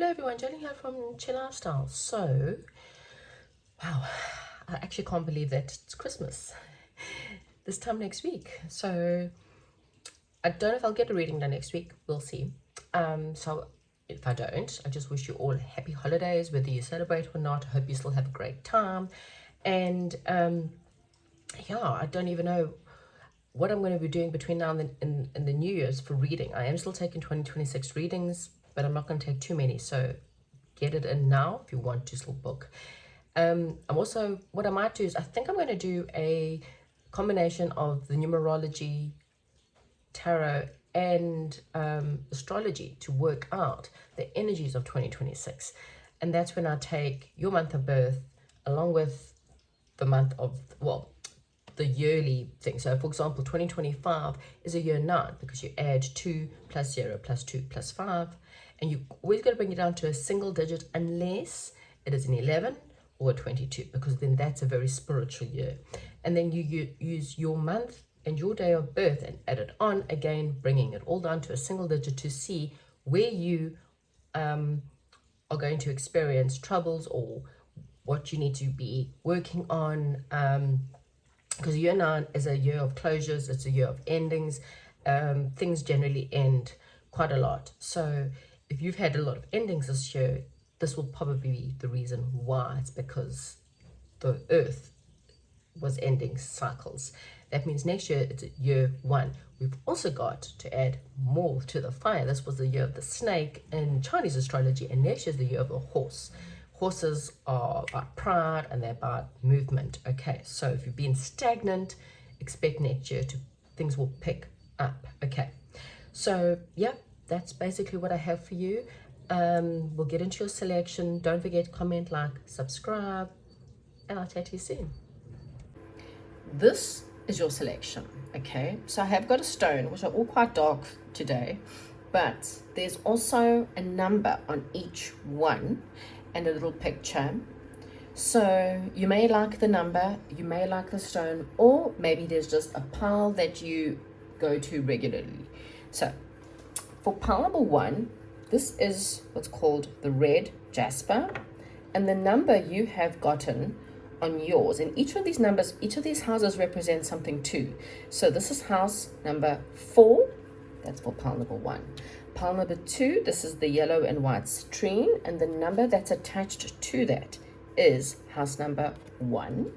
Hello everyone, Jolene here from Chill Lifestyle. So, wow, I actually can't believe that it's Christmas this time next week. So, I don't know if I'll get a reading done next week. We'll see. So, if I don't, I just wish you all happy holidays, whether you celebrate or not. I hope you still have a great time. And yeah, I don't even know what I'm going to be doing between now and the New Year's for reading. I am still taking 2026 readings, but I'm not going to take too many. So, get it in now if you want to still book. I'm also, what I might do is I think I'm going to do a combination of the numerology, tarot, and astrology to work out the energies of 2026. And that's when I take your month of birth along with the month of, well, the yearly thing. So for example, 2025 is a year 9 because you add 2 plus 0 plus 2 plus 5, and you always got to bring it down to a single digit unless it is an 11 or a 22, because then that's a very spiritual year. And then you use your month and your day of birth and add it on again, bringing it all down to a single digit to see where you are going to experience troubles or what you need to be working on. Because year 9 is a year of closures, it's a year of endings. Things generally end quite a lot. So if you've had a lot of endings this year, this will probably be the reason why. It's because the earth was ending cycles. That means next year it's year 1. We've also got to add more to the fire. This was the year of the snake in Chinese astrology, and next year is the year of the horse. Horses are about pride and they're about movement. Okay, so if you've been stagnant, expect next year things will pick up. Okay, so yeah, that's basically what I have for you. We'll get into your selection. Don't forget, comment, like, subscribe, and I'll chat to you soon. This is your selection. Okay, so I have got a stone, which are all quite dark today, but there's also a number on each one and a little picture. So you may like the number, you may like the stone, or maybe there's just a pile that you go to regularly. So for pile number 1, this is what's called the red jasper, and the number you have gotten on yours, and each of these numbers, each of these houses represent something too. So this is house number 4, that's for pile number 1. Pile number 2, this is the yellow and white citrine, and the number that's attached to that is house number 1.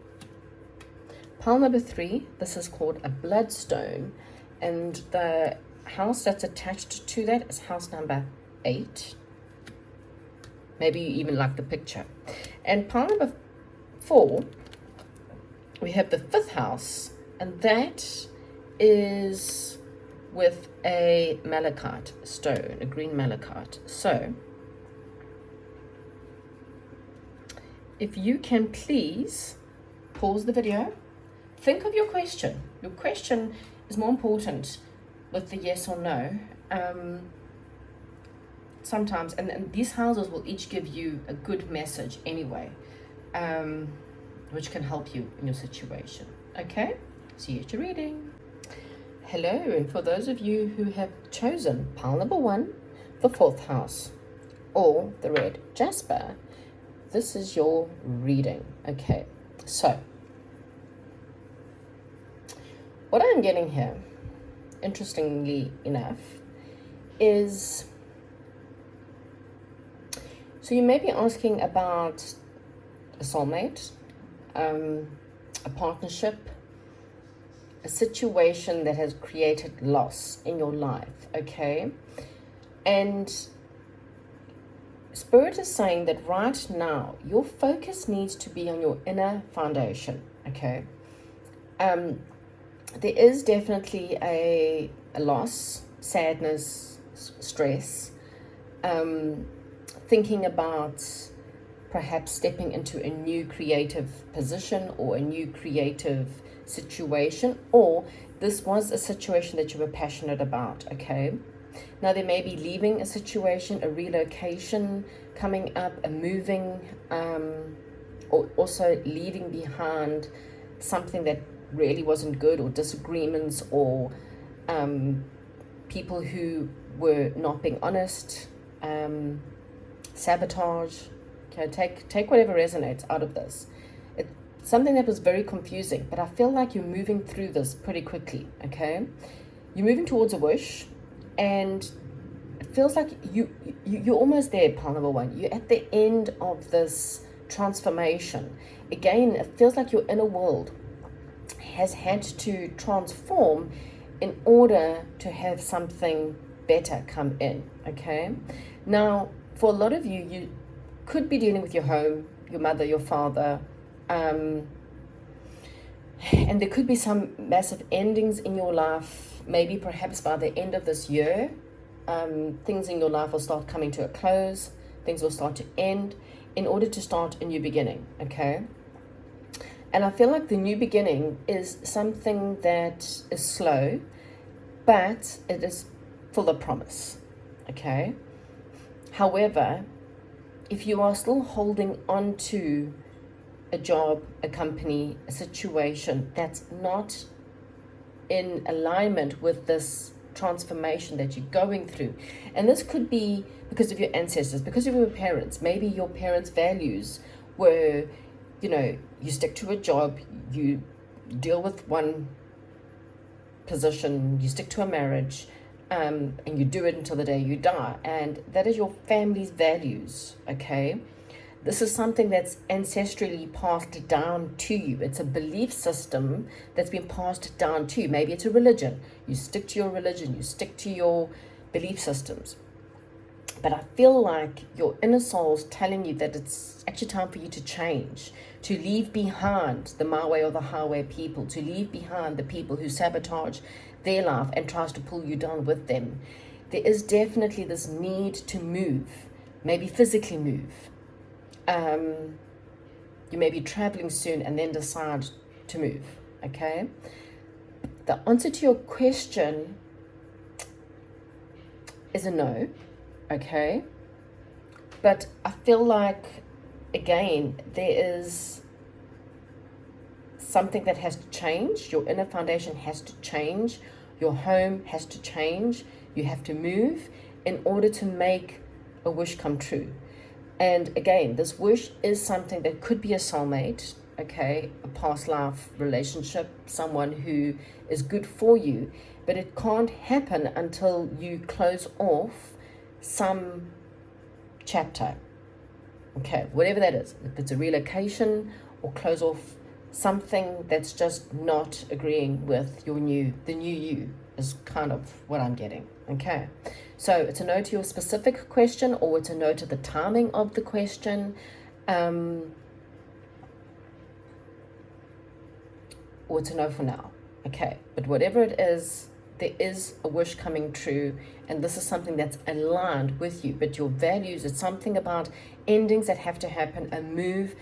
Pile number 3, this is called a bloodstone, and the house that's attached to that is house number 8. Maybe you even like the picture. And pile number 4, we have the 5th house, and that is with a malachite stone, a green malachite. So if you can please pause the video, think of your question. Your question is more important with the yes or no. Sometimes, and these houses will each give you a good message anyway, which can help you in your situation. Okay, see you at your reading. Hello, and for those of you who have chosen pile number 1, the 4th house, or the red jasper, this is your reading. Okay, so what I'm getting here, interestingly enough, is, so you may be asking about a soulmate, a partnership, a situation that has created loss in your life, okay? And Spirit is saying that right now, your focus needs to be on your inner foundation, okay? There is definitely a loss, sadness, stress, thinking about perhaps stepping into a new creative position or a new creative situation, or this was a situation that you were passionate about, okay? Now there may be leaving a situation, a relocation coming up, a moving, or also leaving behind something that really wasn't good, or disagreements, or people who were not being honest, sabotage. Okay, take whatever resonates out of this. It's something that was very confusing, but I feel like you're moving through this pretty quickly, okay? You're moving towards a wish, and it feels like you're almost there, pile number one. You're at the end of this transformation. Again, it feels like your inner world has had to transform in order to have something better come in, okay? Now, for a lot of you, you could be dealing with your home, your mother, your father, and there could be some massive endings in your life. Maybe perhaps by the end of this year, things in your life will start coming to a close. Things will start to end in order to start a new beginning, okay? And I feel like the new beginning is something that is slow, but it is full of promise, okay? However, if you are still holding on to a job, a company, a situation that's not in alignment with this transformation that you're going through, and this could be because of your ancestors, because of your parents, maybe your parents' values were, you stick to a job, you deal with one position, you stick to a marriage, and you do it until the day you die, and that is your family's values, okay? This is something that's ancestrally passed down to you. It's a belief system that's been passed down to you. Maybe it's a religion. You stick to your religion, you stick to your belief systems. But I feel like your inner soul's telling you that it's actually time for you to change, to leave behind the my way or the highway people, to leave behind the people who sabotage their life and tries to pull you down with them. There is definitely this need to move, maybe physically move. You may be traveling soon and then decide to move, okay? The answer to your question is a no, okay? But I feel like, again, there is something that has to change. Your inner foundation has to change. Your home has to change. You have to move in order to make a wish come true. And again, this wish is something that could be a soulmate, okay, a past life relationship, someone who is good for you, but it can't happen until you close off some chapter, okay, whatever that is. If it's a relocation or close off something that's just not agreeing with the new you is kind of what I'm getting, okay? So it's a no to your specific question, or it's a no to the timing of the question, or it's a no for now, okay? But whatever it is, there is a wish coming true, and this is something that's aligned with you. But your values, it's something about endings that have to happen, a move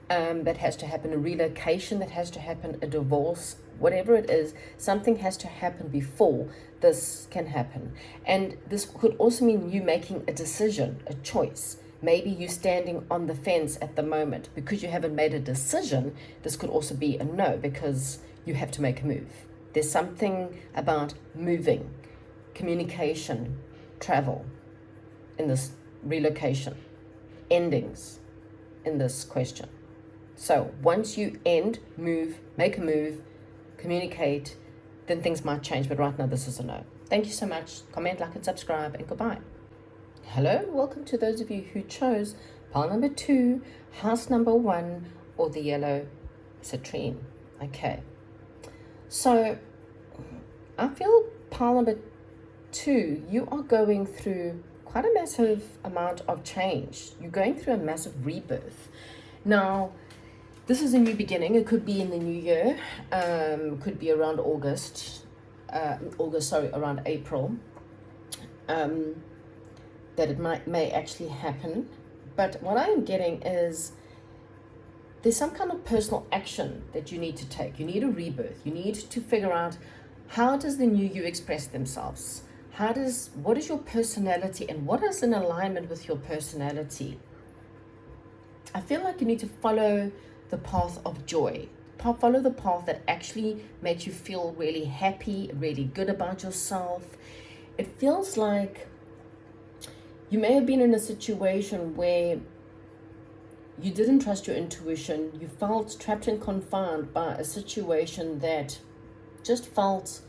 that has to happen, a relocation that has to happen, a divorce, whatever it is, something has to happen before this can happen. And this could also mean you making a decision, a choice. Maybe you standing on the fence at the moment because you haven't made a decision. This could also be a no because you have to make a move. There's something about moving, communication, travel in this relocation, endings in this question. So once you end, move, make a move, communicate, then things might change. But right now, this is a no. Thank you so much. Comment, like, and subscribe, and goodbye. Hello, and welcome to those of you who chose pile number 2, house number 1, or the yellow citrine. Okay. So I feel pile number 2, you are going through quite a massive amount of change. You're going through a massive rebirth. Now, this is a new beginning. It could be in the new year, could be around around April, that it may actually happen. But what I am getting is there's some kind of personal action that you need to take. You need a rebirth. You need to figure out, how does the new you express themselves? What is your personality, and what is in alignment with your personality? I feel like you need to follow the path of joy. Follow the path that actually makes you feel really happy, really good about yourself. It feels like You may have been in a situation where you didn't trust your intuition. You felt trapped and confined by a situation that just felt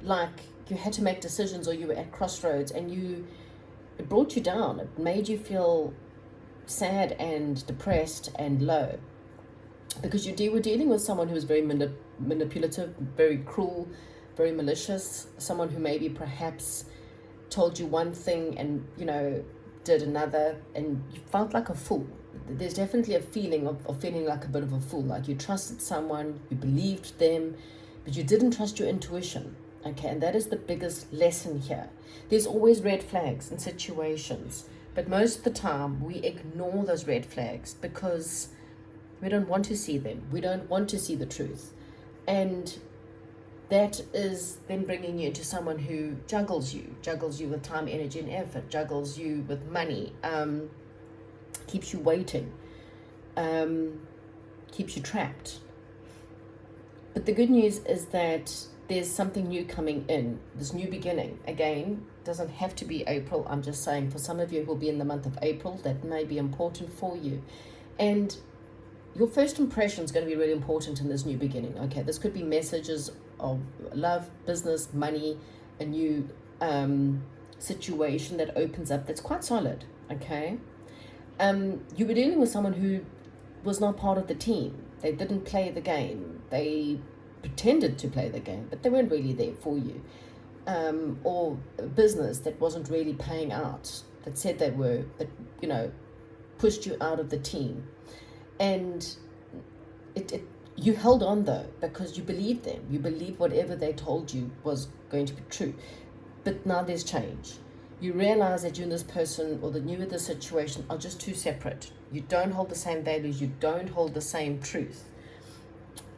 like you had to make decisions, or you were at crossroads, and it brought you down. It made you feel sad and depressed and low, because you were dealing with someone who was very manipulative, very cruel, very malicious, someone who maybe perhaps told you one thing and did another, and you felt like a fool. There's definitely a feeling of feeling like a bit of a fool, like you trusted someone, you believed them, but you didn't trust your intuition. Okay, and that is the biggest lesson here. There's always red flags in situations, but most of the time we ignore those red flags because we don't want to see them. We don't want to see the truth. And that is then bringing you into someone who juggles you with time, energy, and effort, juggles you with money, keeps you waiting, keeps you trapped. But the good news is that there's something new coming in, this new beginning. Again, doesn't have to be April. I'm just saying, for some of you who will be in the month of April, that may be important for you. And your first impression is going to be really important in this new beginning. Okay, this could be messages of love, business, money, a new situation that opens up that's quite solid. Okay, you were dealing with someone who was not part of the team. They didn't play the game. They pretended to play the game, but they weren't really there for you. Or a business that wasn't really paying out, that said they were, that pushed you out of the team. And you held on though, because you believed them. You believed whatever they told you was going to be true. But now there's change. You realize that you and this person, or that you and this situation, are just too separate. You don't hold the same values. You don't hold the same truth.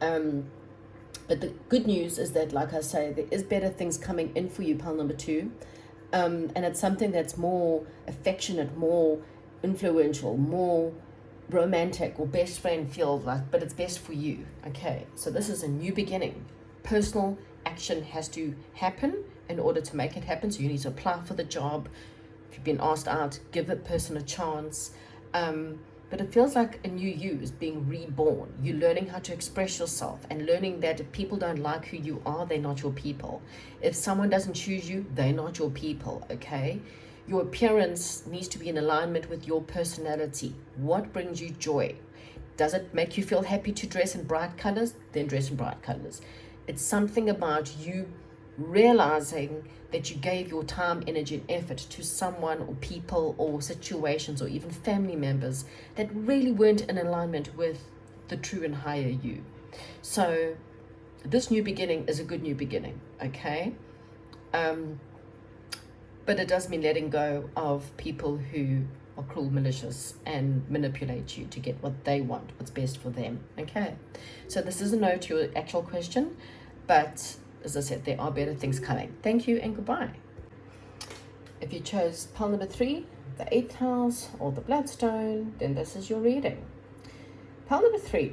But the good news is that, like I say, there is better things coming in for you, pile number 2. And it's something that's more affectionate, more influential, more romantic, or best friend feel like, but it's best for you. Okay, so this is a new beginning. Personal action has to happen in order to make it happen. So you need to apply for the job. If you've been asked out, give that person a chance. But it feels like a new you is being reborn. You're learning how to express yourself, and learning that if people don't like who you are, they're not your people. If someone doesn't choose you, they're not your people. Okay, your appearance needs to be in alignment with your personality. What brings you joy? Does it make you feel happy to dress in bright colors? Then dress in bright colors. It's something about you realizing that you gave your time, energy, and effort to someone, or people, or situations, or even family members that really weren't in alignment with the true and higher you. So this new beginning is a good new beginning. Okay, but it does mean letting go of people who are cruel, malicious, and manipulate you to get what they want, what's best for them. Okay, so this is a no to your actual question, but as I said, there are better things coming. Thank you and goodbye. If you chose pile number 3, the 8th house, or the bloodstone, then this is your reading. Pile number 3.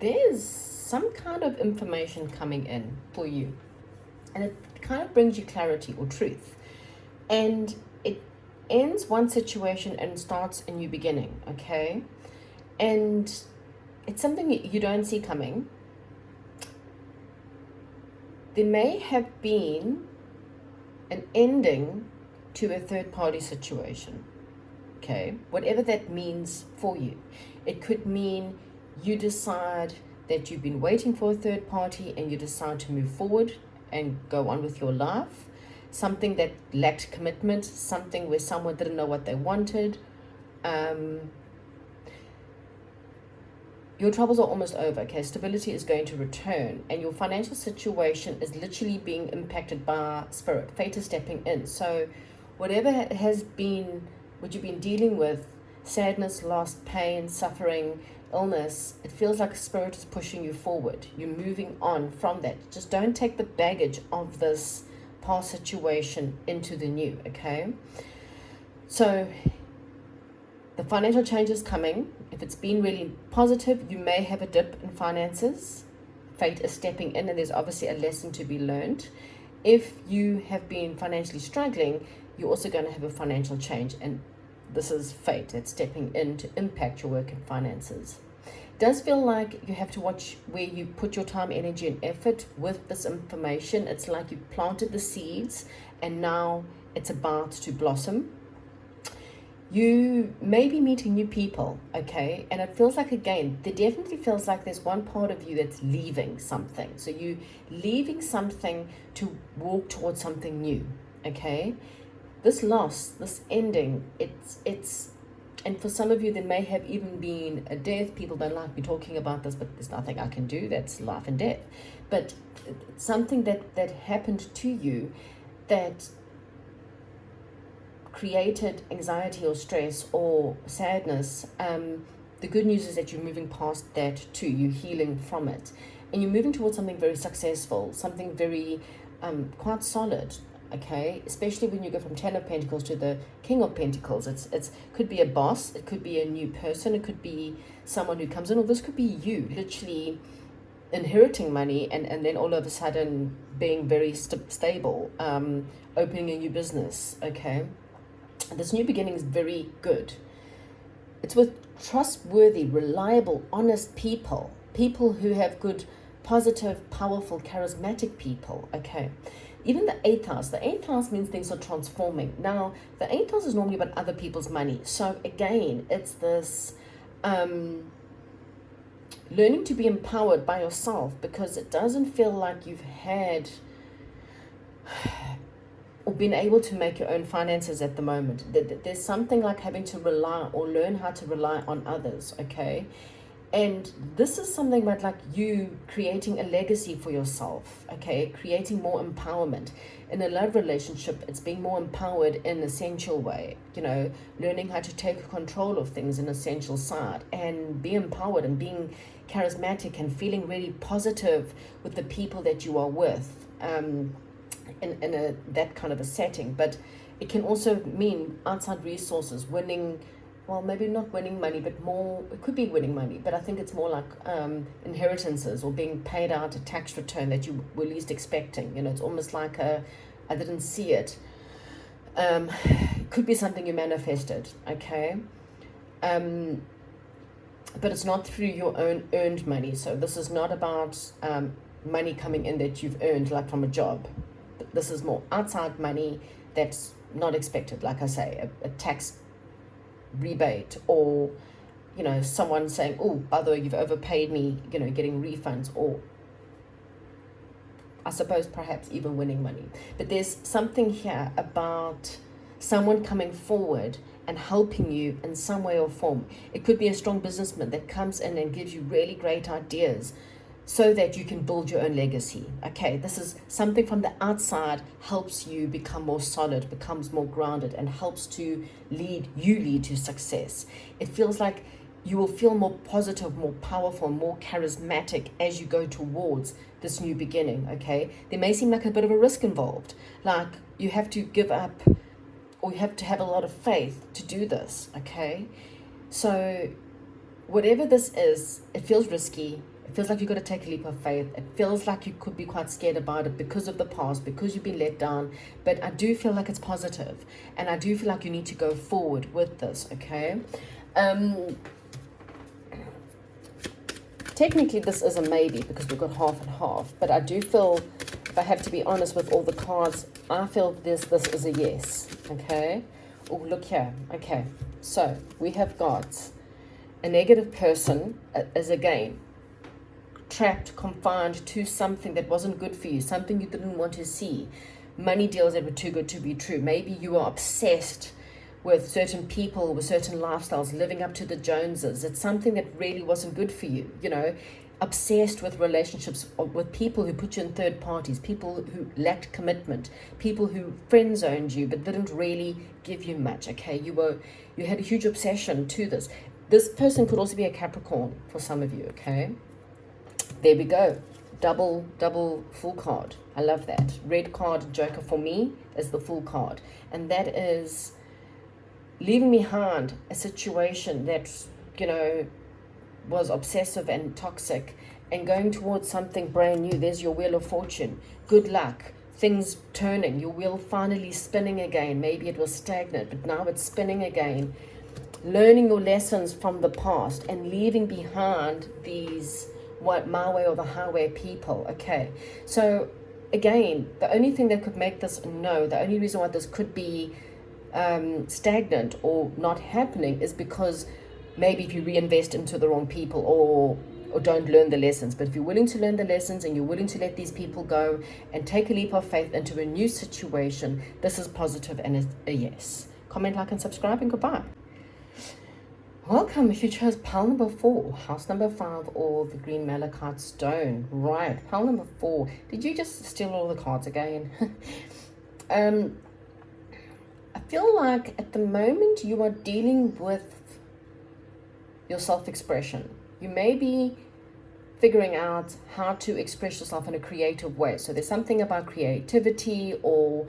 There's some kind of information coming in for you, and it kind of brings you clarity or truth. And it ends one situation and starts a new beginning, okay? And it's something you don't see coming. There may have been an ending to a third-party situation, okay? Whatever that means for you. It could mean you decide that you've been waiting for a third party and you decide to move forward and go on with your life. Something that lacked commitment, something where someone didn't know what they wanted. Your troubles are almost over, okay? Stability is going to return, and your financial situation is literally being impacted by spirit. Fate is stepping in. So whatever has been, what you've been dealing with, sadness, loss, pain, suffering, illness, it feels like spirit is pushing you forward. You're moving on from that. Just don't take the baggage of this past situation into the new, okay? So the financial change is coming. If it's been really positive, you may have a dip in finances. Fate is stepping in, and there's obviously a lesson to be learned. if you have been financially struggling, you're also going to have a financial change, and this is fate that's stepping in to impact your work and finances. It does feel like you have to watch where you put your time, energy, and effort with this information. It's like you planted the seeds and now it's about to blossom. You may be meeting new people, okay? And it feels like, again, there definitely feels like there's one part of you that's leaving something. So you leaving something to walk towards something new, okay? This loss, this ending, it's and for some of you there may have even been a death. People don't like me talking about this, but there's nothing I can do. That's life and death. But something that happened to you that created anxiety or stress or sadness. The good news is that you're moving past that too. You're healing from it, and you're moving towards something very successful, something very quite solid. Okay, especially when you go from 10 of Pentacles to the King of Pentacles. It's could be a boss, it could be a new person, it could be someone who comes in, or this could be you literally inheriting money and then all of a sudden being very stable, opening a new business. Okay, this new beginning is very good. It's with trustworthy, reliable, honest people who have good, positive, powerful, charismatic people. Okay, even the 8th house. The 8th house means things are transforming. Now, the 8th house is normally about other people's money. So again, it's this learning to be empowered by yourself, because it doesn't feel like you've had or been able to make your own finances at the moment. There's something like having to rely or learn how to rely on others, okay? And this is something about like you creating a legacy for yourself, okay? Creating more empowerment. In a love relationship, it's being more empowered in an essential way, you know, learning how to take control of things in essential side and be empowered and being charismatic and feeling really positive with the people that you are with, in that kind of a setting. But it can also mean outside resources, winning, well, maybe not winning money, but more, it could be winning money, but I think it's more like inheritances or being paid out a tax return that you were least expecting. You know, it's almost like I didn't see it. It could be something you manifested, okay? But it's not through your own earned money. So this is not about money coming in that you've earned, like from a job. This is more outside money that's not expected, like I say, a tax rebate, or, you know, someone saying, oh, by the way, you've overpaid me, you know, getting refunds, or I suppose perhaps even winning money. But there's something here about someone coming forward and helping you in some way or form. It could be a strong businessman that comes in and gives you really great ideas so that you can build your own legacy. Okay, this is something from the outside, helps you become more solid, becomes more grounded, and helps to lead to success. It feels like you will feel more positive, more powerful, more charismatic as you go towards this new beginning, okay? There may seem like a bit of a risk involved, like you have to give up, or you have to have a lot of faith to do this, okay? So whatever this is, it feels risky. It feels like you've got to take a leap of faith. It feels like you could be quite scared about it because of the past, because you've been let down. But I do feel like it's positive, and I do feel like you need to go forward with this, okay? Technically, this is a maybe because we've got half and half. But I do feel, if I have to be honest with all the cards, I feel this is a yes, okay? Oh, look here. Okay, so we have got a negative person as again trapped, confined to something that wasn't good for you, something you didn't want to see, money deals that were too good to be true. Maybe you are obsessed with certain people, with certain lifestyles, living up to the Joneses. It's something that really wasn't good for you, you know, obsessed with relationships with people who put you in third parties, people who lacked commitment, people who friend zoned you but didn't really give you much, okay? You had a huge obsession to this. This person could also be a Capricorn for some of you, okay? There we go. Double full card. I love that. Red card joker for me is the full card. And that is leaving behind a situation that, you know, was obsessive and toxic and going towards something brand new. There's your Wheel of Fortune. Good luck. things turning, your wheel finally spinning again. Maybe it was stagnant, but now it's spinning again. Learning your lessons from the past and leaving behind these my way or the highway people. Okay, so again, the only thing that could make this no, the only reason why this could be stagnant or not happening is because maybe if you reinvest into the wrong people or don't learn the lessons. But if you're willing to learn the lessons and you're willing to let these people go and take a leap of faith into a new situation, this is positive and a yes. Comment, like, and subscribe, and goodbye. Welcome if you chose pile number 4, house number 5, or the green malachite stone. Right, pile number 4. Did you just steal all the cards again? I feel like at the moment you are dealing with your self-expression. You may be figuring out how to express yourself in a creative way. So there's something about creativity or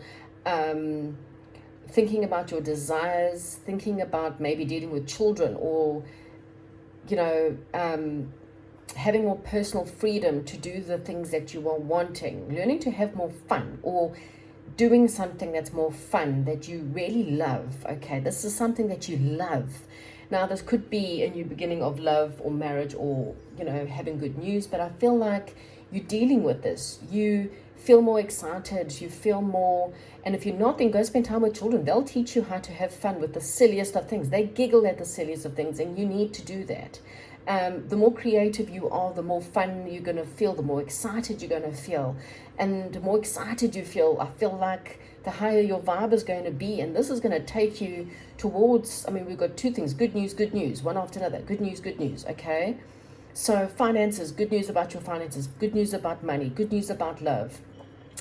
thinking about your desires, thinking about maybe dealing with children, or, you know, having more personal freedom to do the things that you are wanting, learning to have more fun, or doing something that's more fun that you really love. Okay, this is something that you love. Now, this could be a new beginning of love or marriage or, you know, having good news, but I feel like you're dealing with this. You feel more excited, you feel more, and if you're not, then go spend time with children. They'll teach you how to have fun with the silliest of things. They giggle at the silliest of things, and you need to do that. The more creative you are, the more fun you're going to feel, the more excited you're going to feel. And the more excited you feel, I feel like the higher your vibe is going to be. And this is going to take you towards, I mean, we've got two things, good news, one after another, good news, okay? So finances, good news about your finances, good news about money, good news about love.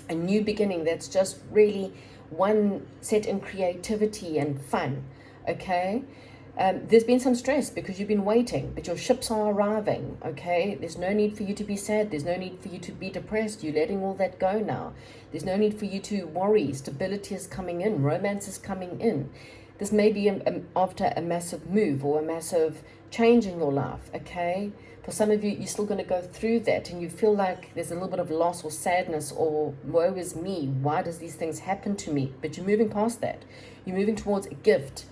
A new beginning that's just really one set in creativity and fun, okay? There's been some stress because you've been waiting, but your ships are arriving, okay? There's no need for you to be sad. There's no need for you to be depressed. You're letting all that go now. There's no need for you to worry. Stability is coming in. Romance is coming in. This may be after a massive move or a massive change in your life, okay? For some of you, you're still going to go through that and you feel like there's a little bit of loss or sadness or woe is me. Why does these things happen to me? But you're moving past that. You're moving towards a gift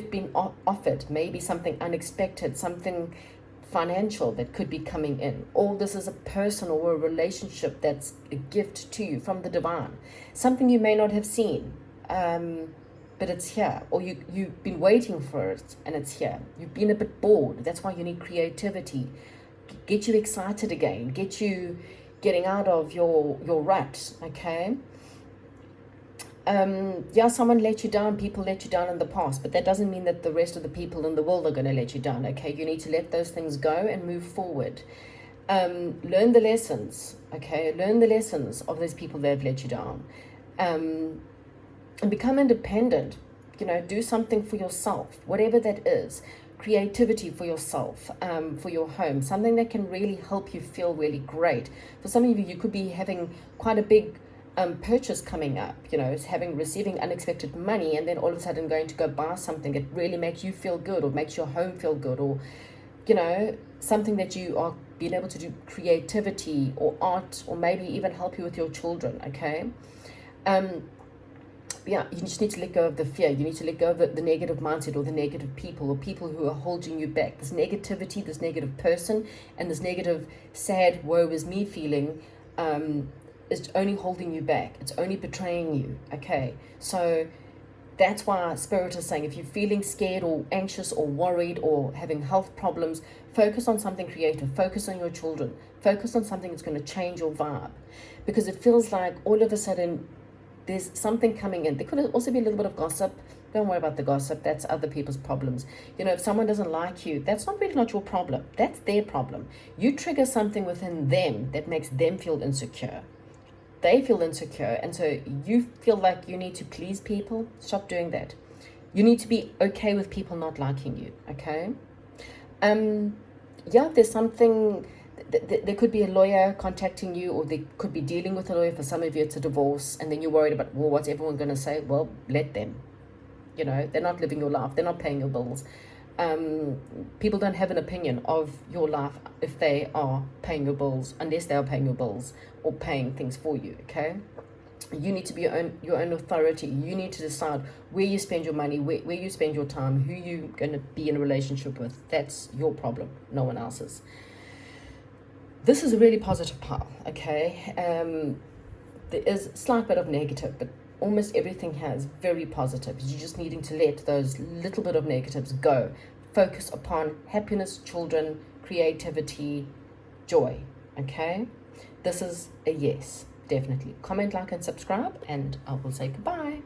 being offered, maybe something unexpected, something financial that could be coming in. All this is a person or a relationship that's a gift to you from the divine. Something you may not have seen, but it's here. Or you've been waiting for it and it's here. You've been a bit bored. That's why you need creativity. Get you excited again. Get you getting out of your rut, okay? Yeah, someone let you down, people let you down in the past, but that doesn't mean that the rest of the people in the world are going to let you down, okay? You need to let those things go and move forward. Learn the lessons, okay? Learn the lessons of those people that have let you down. And become independent, you know, do something for yourself, whatever that is. Creativity for yourself, for your home, something that can really help you feel really great. For some of you, you could be having quite a big purchase coming up, you know, receiving unexpected money, and then all of a sudden going to go buy something that really makes you feel good or makes your home feel good, or, you know, something that you are being able to do, creativity or art, or maybe even help you with your children, okay? Yeah, you just need to let go of the fear. You need to let go of the negative mindset or the negative people or people who are holding you back. This negativity, this negative person, and this negative, sad, woe is me feeling, is only holding you back. It's only betraying you, okay? So that's why Spirit is saying, if you're feeling scared or anxious or worried or having health problems, focus on something creative. Focus on your children. Focus on something that's going to change your vibe. Because it feels like all of a sudden there's something coming in. There could also be a little bit of gossip. Don't worry about the gossip. That's other people's problems. You know, if someone doesn't like you, that's not your problem. That's their problem. You trigger something within them that makes them feel insecure. They feel insecure, and so you feel like you need to please people. Stop doing that. You need to be okay with people not liking you, okay? Yeah, there's something, there could be a lawyer contacting you, or they could be dealing with a lawyer. For some of you, it's a divorce, and then you're worried about, well, what's everyone going to say? Well, let them. You know, they're not living your life. They're not paying your bills. People don't have an opinion of your life if they are paying your bills, unless they are paying your bills or paying things for you, okay? You need to be your own authority. You need to decide where you spend your money, where you spend your time, who you're going to be in a relationship with. That's your problem, no one else's. This is a really positive pile, okay? There is a slight bit of negative, but almost everything has very positive. You're just needing to let those little bit of negatives go. Focus upon happiness, children, creativity, joy, okay? This is a yes, definitely. Comment, like, and subscribe, and I will say goodbye.